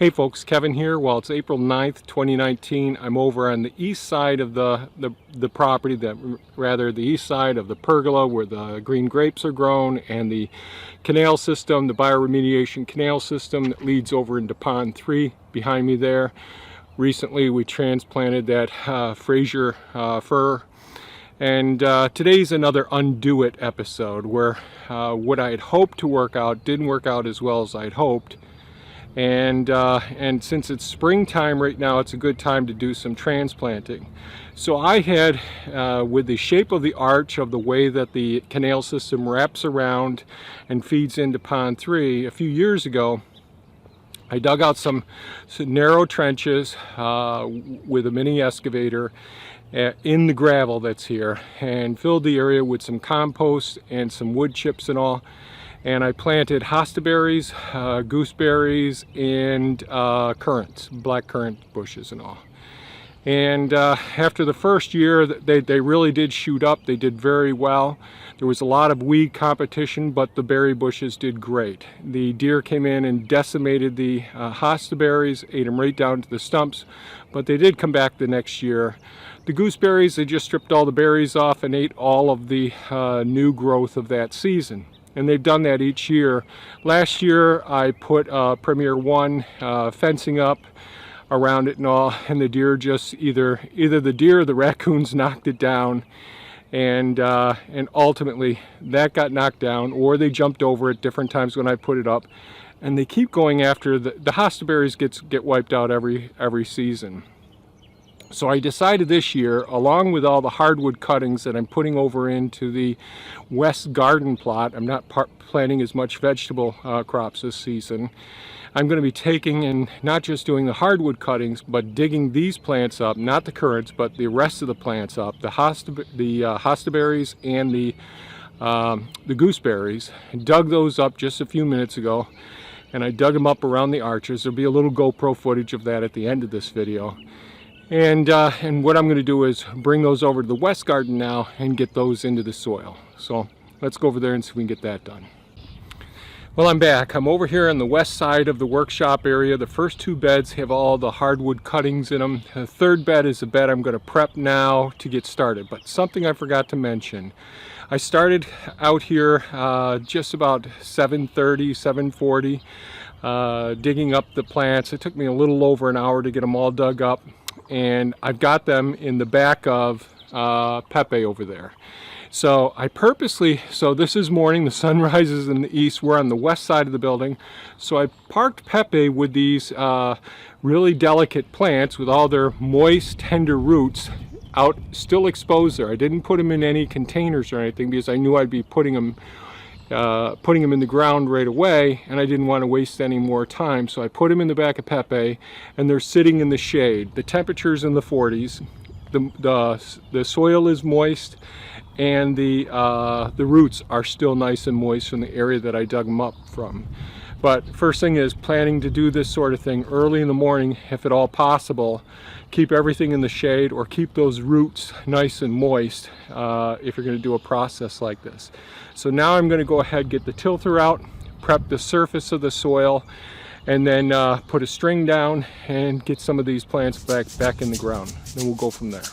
Hey folks, Kevin here. Well, it's April 9th, 2019. I'm over on the east side of the property, the east side of the pergola where the green grapes are grown, and the canal system, the bioremediation canal system that leads over into Pond 3 behind me there. Recently we transplanted that Fraser fir, and today's another undo it episode where what I had hoped to work out didn't work out as well as I'd hoped. And since it's springtime right now, it's a good time to do some transplanting. So I had, with the shape of the arch of the way that the canal system wraps around and feeds into Pond 3, a few years ago, I dug out some narrow trenches with a mini excavator in the gravel that's here, and filled the area with some compost and some wood chips and all. And I planted hostaberries, gooseberries, and currants, black currant bushes and all. And after the first year, they really did shoot up. They did very well. There was a lot of weed competition, but the berry bushes did great. The deer came in and decimated the hostaberries, ate them right down to the stumps, but they did come back the next year. The gooseberries, they just stripped all the berries off and ate all of the new growth of that season. And they've done that each year. Last year I put Premier 1 fencing up around it and all, and the deer just either the deer or the raccoons knocked it down, and ultimately that got knocked down, or they jumped over at different times when I put it up, and they keep going after the hostaberries get wiped out every season. So I decided this year, along with all the hardwood cuttings that I'm putting over into the west garden plot, I'm not planting as much vegetable crops this season. I'm going to be taking and not just doing the hardwood cuttings, but digging these plants up, not the currants, but the rest of the plants up, the hostaberries and the gooseberries. I dug those up just a few minutes ago, and I dug them up around the arches. There'll be a little GoPro footage of that at the end of this video. And what I'm going to do is bring those over to the west garden now and get those into the soil. So let's go over there and see if we can get that done. Well, I'm back. I'm over here on the west side of the workshop area. The first two beds have all the hardwood cuttings in them. The third bed is a bed I'm going to prep now to get started. But something I forgot to mention. I started out here just about 7:30, 7:40, digging up the plants. It took me a little over an hour to get them all dug up. And I've got them in the back of Pepe over there. So I purposely, so this is morning, the sun rises in the east, we're on the west side of the building. So I parked Pepe with these really delicate plants with all their moist, tender roots out, still exposed there. I didn't put them in any containers or anything because I knew I'd be putting them in the ground right away, and I didn't want to waste any more time. So I put them in the back of Pepe, and they're sitting in the shade. The temperature's in the 40s. The soil is moist, and the roots are still nice and moist from the area that I dug them up from. But first thing is planning to do this sort of thing early in the morning, if at all possible. Keep everything in the shade, or keep those roots nice and moist if you're going to do a process like this. So now I'm going to go ahead, get the tilther out, prep the surface of the soil, and then put a string down and get some of these plants back in the ground. Then we'll go from there.